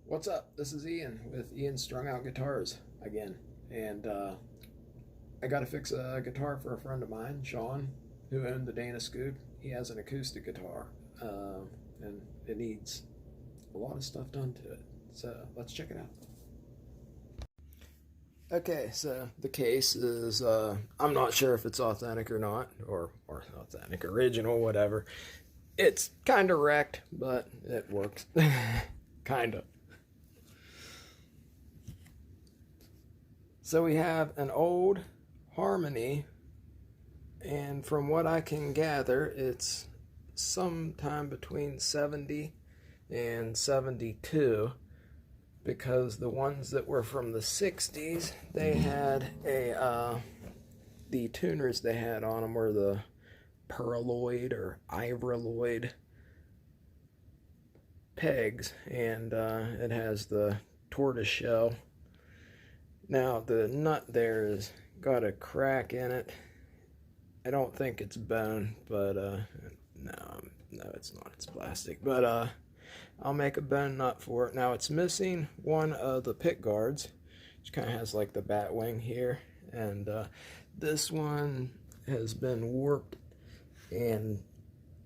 What's up? This is Ian with Ian Strung Out Guitars again. And I got to fix a guitar for a friend of mine, Sean, who owned the Dana Scoop. He has an acoustic guitar and it needs a lot of stuff done to it. So let's check it out. Okay, so the case is, I'm not sure if it's authentic or not, or authentic, original, whatever. It's kind of wrecked, but it works. Kind of. So we have an old Harmony, and from what I can gather, it's sometime between 70 and 72, because the ones that were from the 60s, they had the tuners they had on them were the pearloid or ivraloid pegs, and it has the tortoise shell. Now the nut there has got a crack in it. I don't think it's bone, but no, it's not. It's plastic. But I'll make a bone nut for it. Now it's missing one of the pick guards, which kind of has like the bat wing here, and this one has been warped. And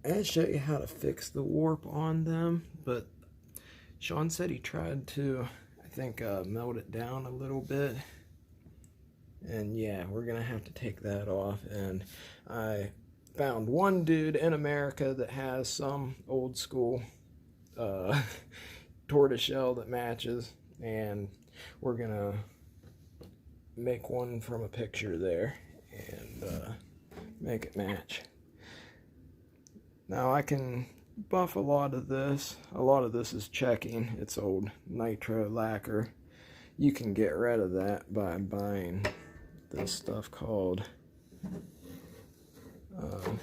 I'll show you how to fix the warp on them. But Sean said he tried to, I think, melt it down a little bit, and yeah, we're gonna have to take that off. And I found one dude in America that has some old school tortoiseshell that matches, and we're gonna make one from a picture there and make it match. Now I can buff a lot of this. A lot of this is checking. It's old nitro lacquer. You can get rid of that by buying this stuff called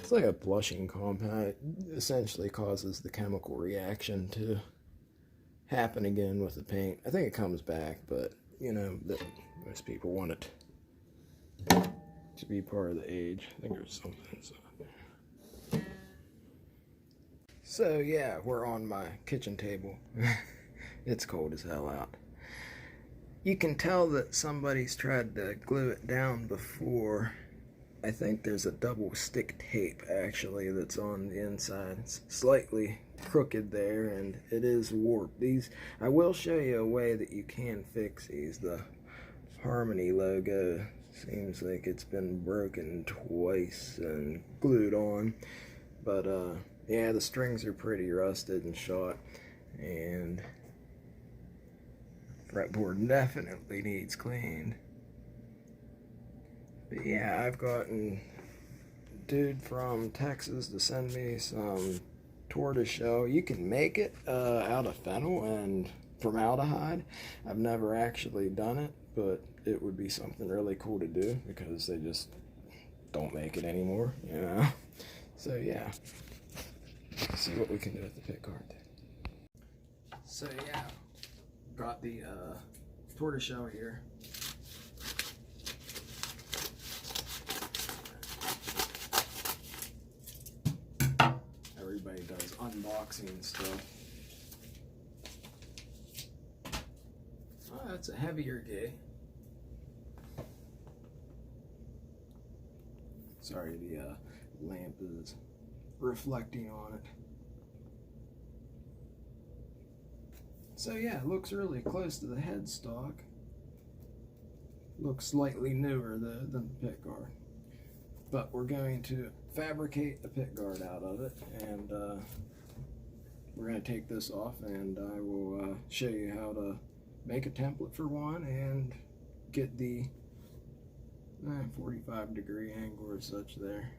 it's like a blushing compound. It essentially causes the chemical reaction to happen again with the paint. I think it comes back, but you know that most people want it to be part of the age. I think there's something inside there. So yeah, we're on my kitchen table. It's cold as hell out. You can tell that somebody's tried to glue it down before. I think there's a double stick tape actually that's on the inside. It's slightly crooked there, and it is warped. These, I will show you a way that you can fix these. The Harmony logo seems like it's been broken twice and glued on, but yeah, the strings are pretty rusted and shot, and fretboard definitely needs cleaned. But yeah, I've gotten a dude from Texas to send me some tortoiseshell. You can make it out of fennel and formaldehyde. I've never actually done it, but it would be something really cool to do because they just don't make it anymore, you know. So yeah, let's see what we can do with the pickguard. So yeah, got the tortoiseshell here. Everybody does unboxing stuff. Oh, that's a heavier gig. Sorry, the lamp is reflecting on it. So yeah, it looks really close to the headstock. Looks slightly newer though than the pickguard. But we're going to fabricate the pickguard out of it, and we're going to take this off, and I will show you how to make a template for one and get the 45-degree angle or such there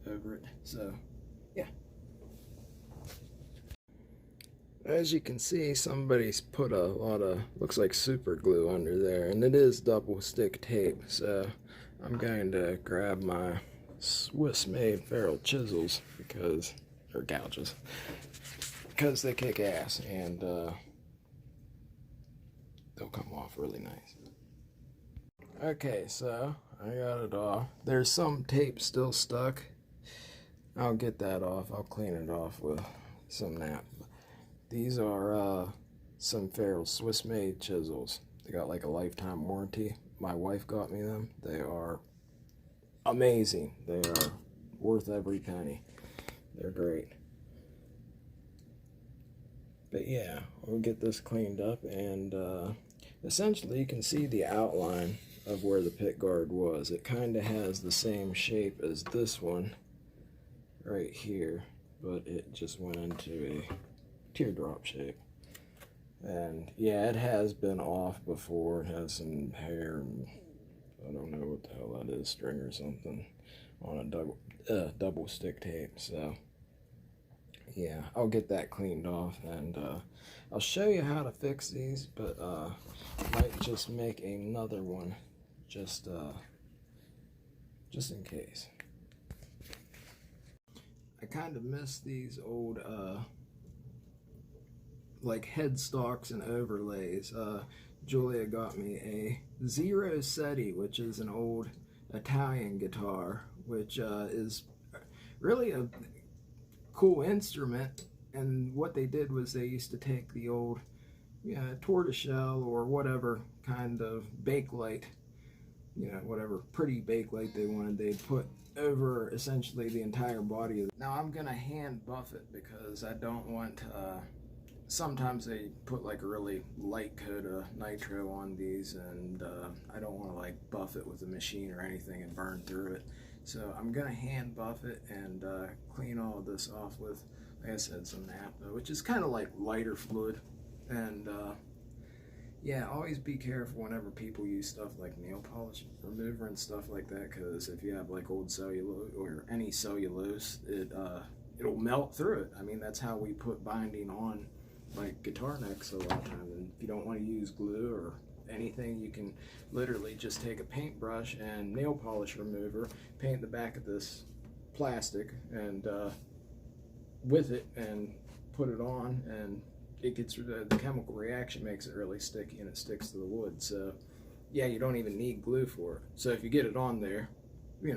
over it. So yeah, as you can see, somebody's put a lot of, looks like super glue under there, and it is double stick tape. So I'm going to grab my Swiss-made ferrule chisels because, or gouges, because they kick ass, and they'll come off really nice. Okay, so I got it off. There's some tape still stuck. I'll get that off. I'll clean it off with some nap. These are some Ferrell Swiss made chisels. They got like a lifetime warranty. My wife got me them. They are amazing. They are worth every penny. They're great. But yeah, we'll get this cleaned up, and essentially you can see the outline of where the pickguard was. It kind of has the same shape as this one right here, but it just went into a teardrop shape. And yeah, it has been off before. It has some hair and I don't know what the hell that is, string or something, on a double stick tape. So yeah, I'll get that cleaned off, and I'll show you how to fix these, but I might just make another one just in case. I kind of miss these old like headstocks and overlays. Julia got me a Zero Seti, which is an old Italian guitar, which is really a cool instrument. And what they did was they used to take the old tortoiseshell or whatever kind of bakelite, whatever pretty bakelite they wanted, they'd put over essentially the entire body of it. Now I'm gonna hand buff it because I don't want sometimes they put like a really light coat of nitro on these, and I don't want to like buff it with a machine or anything and burn through it. So I'm gonna hand buff it and clean all of this off with, like I said, some naphtha, which is kind of like lighter fluid. And yeah, always be careful whenever people use stuff like nail polish remover and stuff like that, because if you have like old cellulose or any cellulose, it'll melt through it. I mean, that's how we put binding on like guitar necks a lot of times. And if you don't want to use glue or anything, you can literally just take a paintbrush and nail polish remover, paint the back of this plastic and with it, and put it on, and it gets the chemical reaction makes it really sticky, and it sticks to the wood. So yeah, you don't even need glue for it. So if you get it on there, you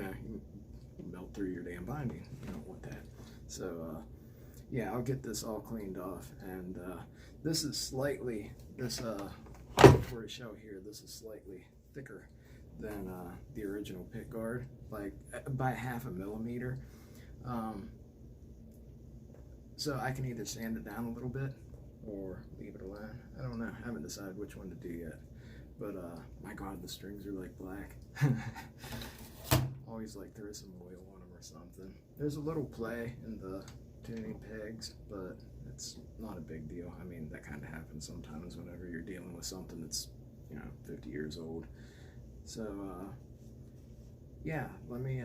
melt through your damn binding. You don't want that. So yeah, I'll get this all cleaned off, and this is slightly, this tortoiseshell here, this is slightly thicker than the original pickguard, like by 0.5 millimeter. So I can either sand it down a little bit or leave it alone. I don't know, I haven't decided which one to do yet. But my God, the strings are like black. Always like throw some oil on them or something. There's a little play in the tuning pegs, but it's not a big deal. I mean, that kind of happens sometimes whenever you're dealing with something that's 50 years old. So yeah, let me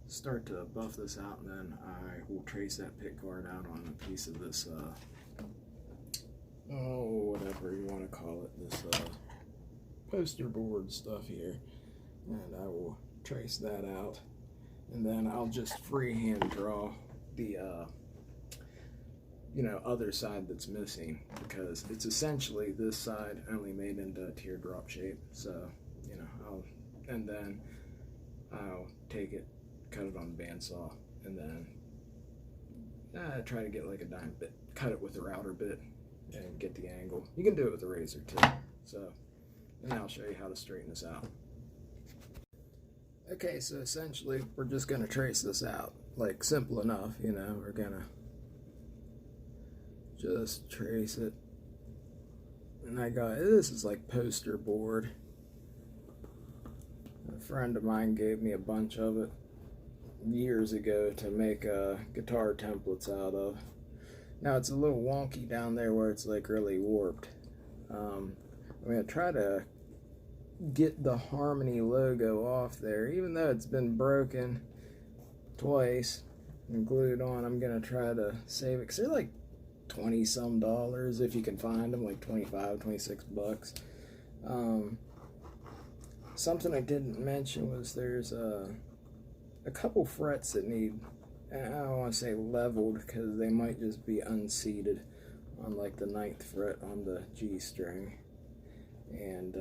start to buff this out, and then I will trace that pickguard out on a piece of this whatever you want to call it, this poster board stuff here, and I will trace that out, and then I'll just freehand draw the other side that's missing, because it's essentially this side only made into a teardrop shape. So then I'll take it, cut it on the bandsaw, and then try to get like a dime bit, cut it with a router bit and get the angle. You can do it with a razor too. So, and I'll show you how to straighten this out. Okay, so essentially we're just gonna trace this out, like simple enough, we're gonna just trace it. And this is like poster board. A friend of mine gave me a bunch of it years ago to make guitar templates out of. Now it's a little wonky down there where it's like really warped. I'm gonna try to get the Harmony logo off there, even though it's been broken twice and glued on. I'm gonna try to save it, because they're like $20-some if you can find them, like 25, 26 bucks. Something I didn't mention was there's a couple frets that need, I don't want to say leveled, because they might just be unseated on like the 9th fret on the G string. And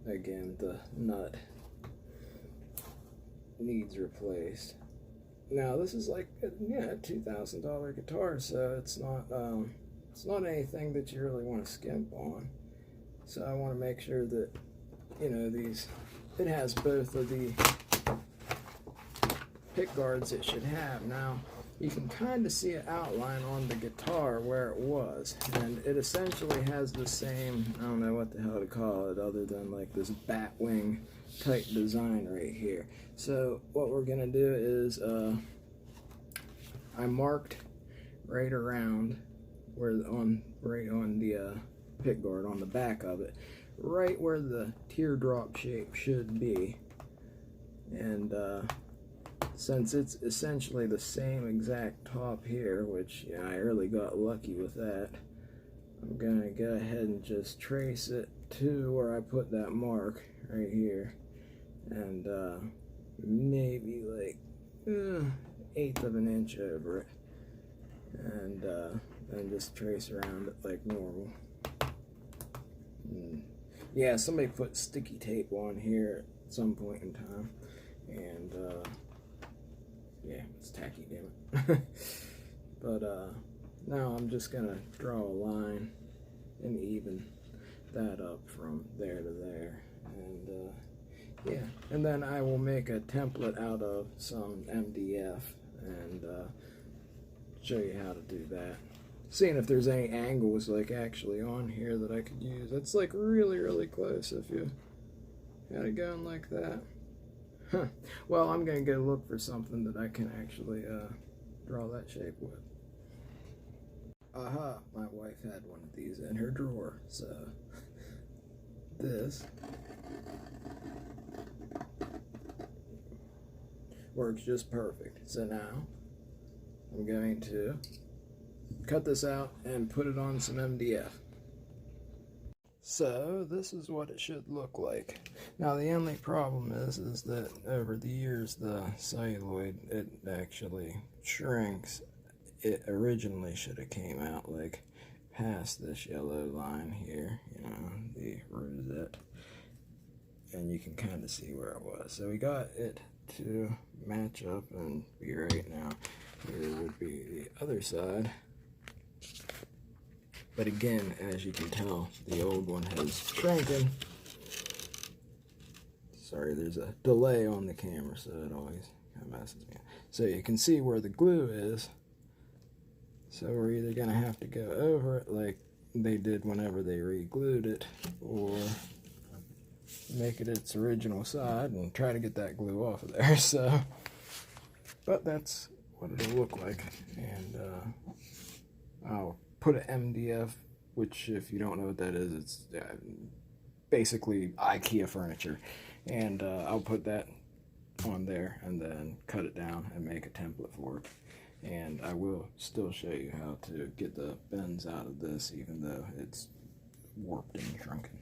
again, the nut needs replaced. Now this is like a $2,000 guitar, so it's not it's not anything that you really want to skimp on. So I want to make sure that, you know, it has both of the pick guards it should have. Now, you can kind of see an outline on the guitar where it was, and it essentially has the same, I don't know what the hell to call it other than like this bat wing type design right here. So what we're gonna do is I marked right around where right on the pick guard on the back of it, right where the teardrop shape should be, and since it's essentially the same exact top here, which, yeah, I really got lucky with that, I'm gonna go ahead and just trace it to where I put that mark right here, and maybe like 1/8 of an inch over it, and then just trace around it like normal. Yeah, somebody put sticky tape on here at some point in time, and yeah, it's tacky, damn it. But now I'm just gonna draw a line and even that up from there to there, and yeah, and then I will make a template out of some MDF and show you how to do that. Seeing if there's any angles like actually on here that I could use. That's like really close if you had it going like that. Huh. Well, I'm gonna go look for something that I can actually draw that shape with. Aha, my wife had one of these in her drawer, so this works just perfect. So now I'm going to cut this out and put it on some MDF. So this is what it should look like. Now the only problem is that over the years the celluloid, it actually shrinks. It originally should have came out like past this yellow line here, you know, the rosette, and you can kind of see where it was. So we got it to match up and be right. Now here would be the other side. But again, as you can tell, the old one has shrunken. Sorry, there's a delay on the camera, so it always kind of messes me up. So you can see where the glue is. So we're either going to have to go over it like they did whenever they re-glued it, or make it its original side and try to get that glue off of there. So, but that's what it'll look like. And I'll put an MDF, which, if you don't know what that is, it's basically IKEA furniture, and I'll put that on there and then cut it down and make a template for it. And I will still show you how to get the bends out of this, even though it's warped and shrunken.